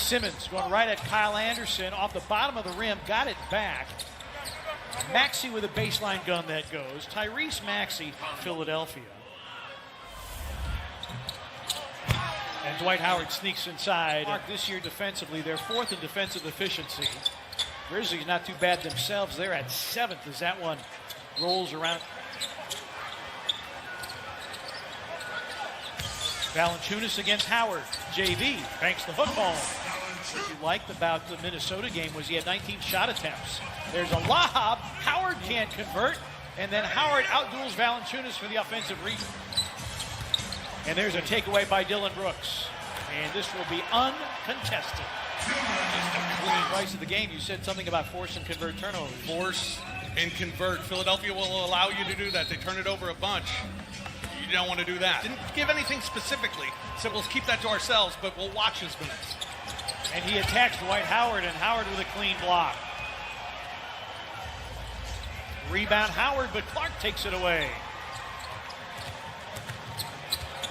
Simmons going right at Kyle Anderson off the bottom of the rim, got it back. Maxey with a baseline gun that goes. Tyrese Maxey, Philadelphia. And Dwight Howard sneaks inside. This year defensively, they're 4th in defensive efficiency. Grizzlies not too bad themselves. They're at 7th as that one rolls around. Valanciunas against Howard. JV banks the hook home. What you liked about the Minnesota game was he had 19 shot attempts. There's a lob. Howard can't convert. And then Howard outduels Valanciunas for the offensive rebound. And there's a takeaway by Dylan Brooks. And this will be uncontested. Just a clean price of the game. You said something about force and convert turnovers. Force and convert. Philadelphia will allow you to do that. They turn it over a bunch. You don't want to do that. Didn't give anything specifically. Said we'll keep that to ourselves, but we'll watch his minutes. And he attacks Dwight Howard, and Howard with a clean block. Rebound Howard, but Clark takes it away.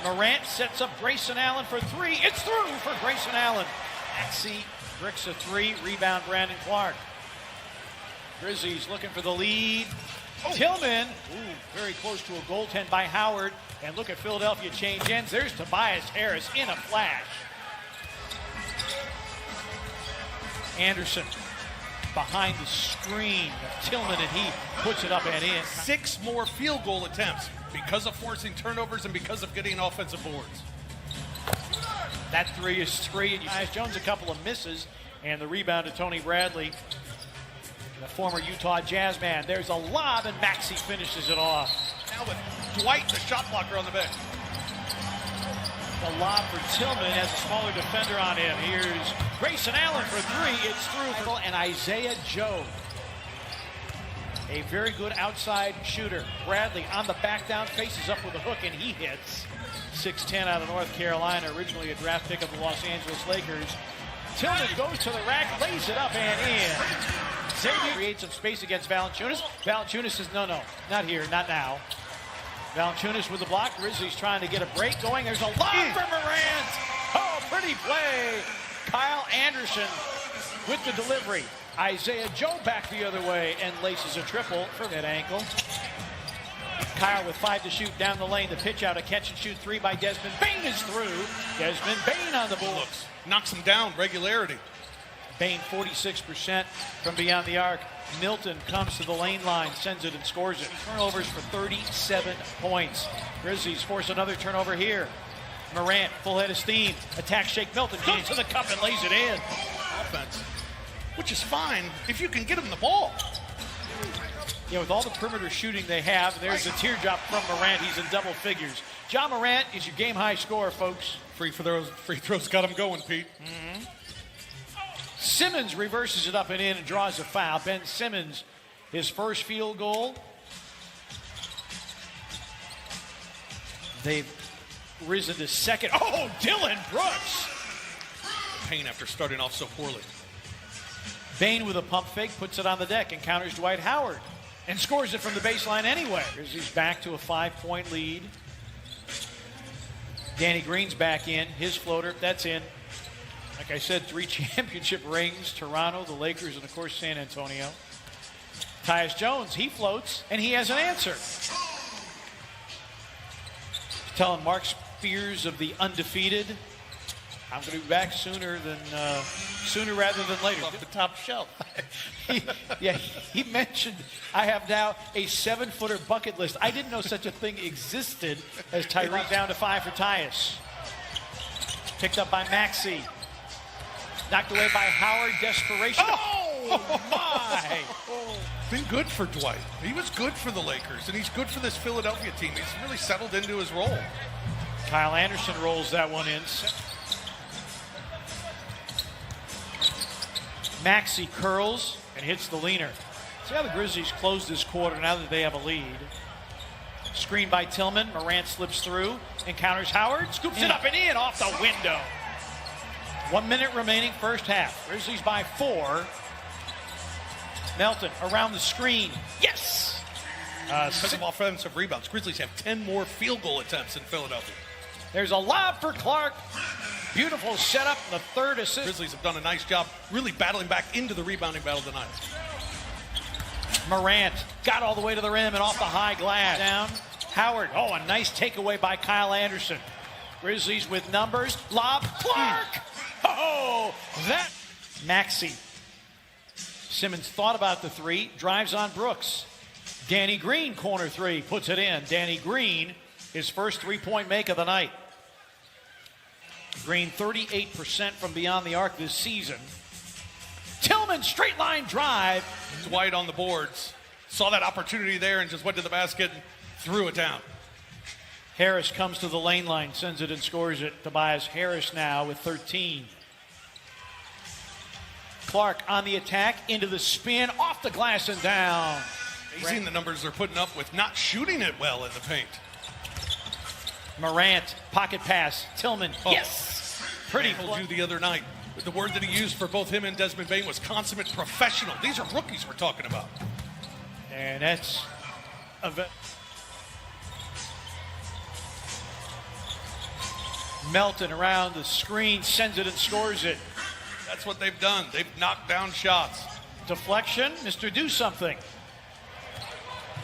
Morant sets up Grayson Allen for 3. It's through for Grayson Allen. Maxey bricks a 3. Rebound Brandon Clark. Grizzlies looking for the lead. Oh. Tillman, very close to a goaltend by Howard. And look at Philadelphia change ends. There's Tobias Harris in a flash. Anderson behind the screen of Tillman, and he puts it up and in. 6 more field goal attempts because of forcing turnovers and because of getting offensive boards. That 3 is 3, and Tyus Jones a couple of misses, and the rebound to Tony Bradley, the former Utah Jazz man. There's a lob, and Maxey finishes it off. Now with Dwight, the shot blocker, on the bench. The lob for Tillman has a smaller defender on him. Here's Grayson Allen for 3. It's through. And Isaiah Joe, a very good outside shooter. Bradley on the back down, faces up with a hook, and he hits. 6'10" out of North Carolina, originally a draft pick of the Los Angeles Lakers. Tillman goes to the rack, lays it up and in. Xavier creates some space against Valanciunas. Valanciunas says, no, not here, not now. Valanciunas with the block. Grizzlies trying to get a break going. There's a lob for Morant. Oh, pretty play. Kyle Anderson with the delivery. Isaiah Joe back the other way and laces a triple for that ankle. Kyle with 5 to shoot down the lane. The pitch out, a catch and shoot 3 by Desmond Bane is through. Desmond Bane on the board. Knocks him down, regularity. Bane 46% from beyond the arc. Milton comes to the lane line, sends it and scores it. Turnovers for 37 points. Grizzlies force another turnover here. Morant, full head of steam, attacks Shake Milton, goes to the cup and lays it in. Offense, which is fine if you can get him the ball. Yeah, with all the perimeter shooting they have, there's a teardrop from Morant. He's in double figures. Ja Morant is your game-high scorer, folks. Free throws got him going, Pete. Mm-hmm. Simmons reverses it up and in and draws a foul. Ben Simmons, his first field goal. They've risen to second. Oh, Dylan Brooks. Pain after starting off so poorly. Bane with a pump fake, puts it on the deck, and counters Dwight Howard. And scores it from the baseline anyway. He's back to a 5-point lead. Danny Green's back in. His floater, that's in. Like I said, 3 championship rings. Toronto, the Lakers, and of course San Antonio. Tyus Jones, he floats, and he has an answer. Telling Mark Spears of the undefeated, I'm going to be back sooner rather than later. Off the top shelf. He mentioned I have now a 7-footer bucket list. I didn't know such a thing existed as Tyreek down to 5 for Tyus. Picked up by Maxey. Knocked away by Howard. Desperation. Oh my! Been good for Dwight. He was good for the Lakers, and he's good for this Philadelphia team. He's really settled into his role. Kyle Anderson rolls that one in. Maxey curls and hits the leaner. See how the Grizzlies close this quarter now that they have a lead. Screen by Tillman. Morant slips through and counters Howard. Scoops it up and in off the window. 1 minute remaining, first half. Grizzlies by 4. Melton around the screen. Yes! Because of offensive rebounds, Grizzlies have 10 more field goal attempts in Philadelphia. There's a lob for Clark. Beautiful setup, the third assist. Grizzlies have done a nice job really battling back into the rebounding battle tonight. Morant got all the way to the rim and off the high glass. Down. Howard. Oh, a nice takeaway by Kyle Anderson. Grizzlies with numbers. Lob. Clark. Oh, that. Maxey. Simmons thought about the three. Drives on Brooks. Danny Green, corner three. Puts it in. Danny Green, his first three-point make of the night. Green 38% from beyond the arc this season. Tillman, straight line drive. Dwight on the boards. Saw that opportunity there and just went to the basket and threw it down. Harris comes to the lane line, sends it and scores it. Tobias Harris now with 13. Clark on the attack, into the spin, off the glass and down. Amazing the numbers they're putting up with not shooting it well in the paint. Morant, pocket pass, Tillman, yes! Pretty. I told you the other night, the word that he used for both him and Desmond Bane was consummate professional. These are rookies we're talking about. And that's a Melton around the screen, sends it and scores it. That's what they've done. They've knocked down shots. Deflection, Mr. Do Something.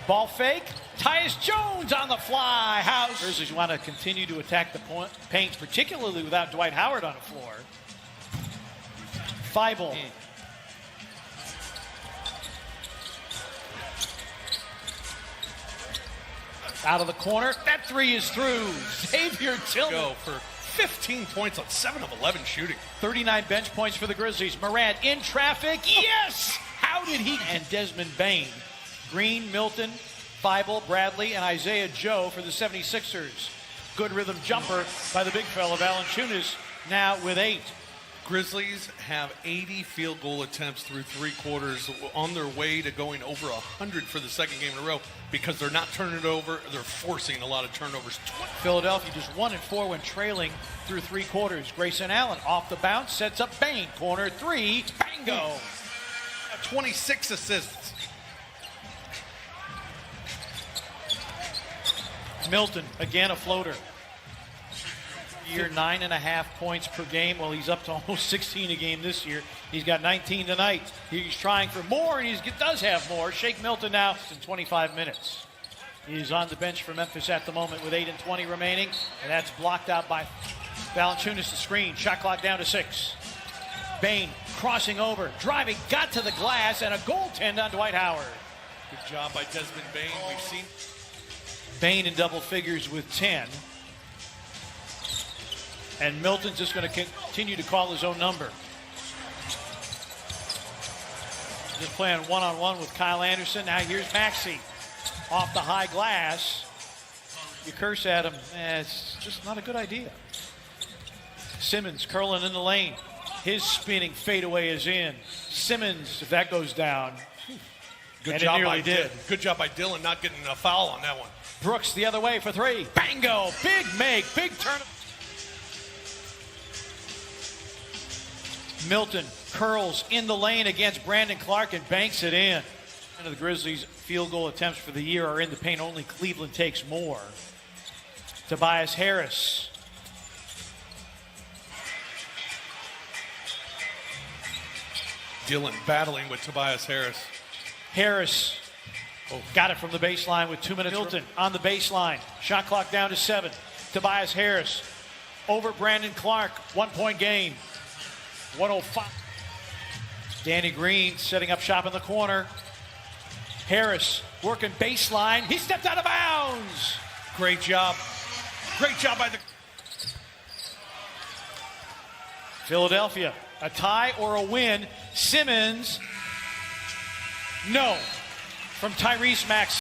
Ball fake, Tyus Jones on the fly. House. Grizzlies want to continue to attack the paint, particularly without Dwight Howard on the floor. Feibel. Out of the corner, that three is through. Xavier Tillman. Go for 15 points on 7 of 11 shooting. 39 bench points for the Grizzlies. Morant in traffic, yes! How did he? And Desmond Bane. Green, Milton, Feibel, Bradley, and Isaiah Joe for the 76ers. Good rhythm jumper by the big fella, Valanciunas, now with 8. Grizzlies have 80 field goal attempts through 3 quarters, on their way to going over 100 for the second game in a row because they're not turning it over. They're forcing a lot of turnovers. Philadelphia just 1-4 when trailing through 3 quarters. Grayson Allen off the bounce, sets up Bane. Corner 3, bango. 26 assists. Milton, again a floater. Year 9.5 points per game. Well, he's up to almost 16 a game this year. He's got 19 tonight. He's trying for more, and he does have more. Shake Milton now in 25 minutes. He's on the bench for Memphis at the moment with 8:20 remaining, and that's blocked out by Valanciunas. The screen. Shot clock down to 6. Bane crossing over, driving, got to the glass, and a goaltend on Dwight Howard. Good job by Desmond Bane. We've seen Bane in double figures with 10. And Milton's just going to continue to call his own number. Just playing one-on-one with Kyle Anderson. Now here's Maxey off the high glass. You curse at him, it's just not a good idea. Simmons curling in the lane. His spinning fadeaway is in. Simmons, if that goes down, good and job it nearly by did. Good job by Dylan not getting a foul on that one. Brooks the other way for 3. Bango! Big make, big turn. Milton curls in the lane against Brandon Clark and banks it in. One of the Grizzlies' field goal attempts for the year are in the paint. Only Cleveland takes more. Tobias Harris. Dylan battling with Tobias Harris. Harris got it from the baseline with 2 minutes. Milton on the baseline. Shot clock down to 7. Tobias Harris over Brandon Clark. 1-point game. 105. Danny Green setting up shop in the corner. Harris working baseline. He stepped out of bounds. Great job. Great job by the Philadelphia. A tie or a win. Simmons. No. From Tyrese Maxey.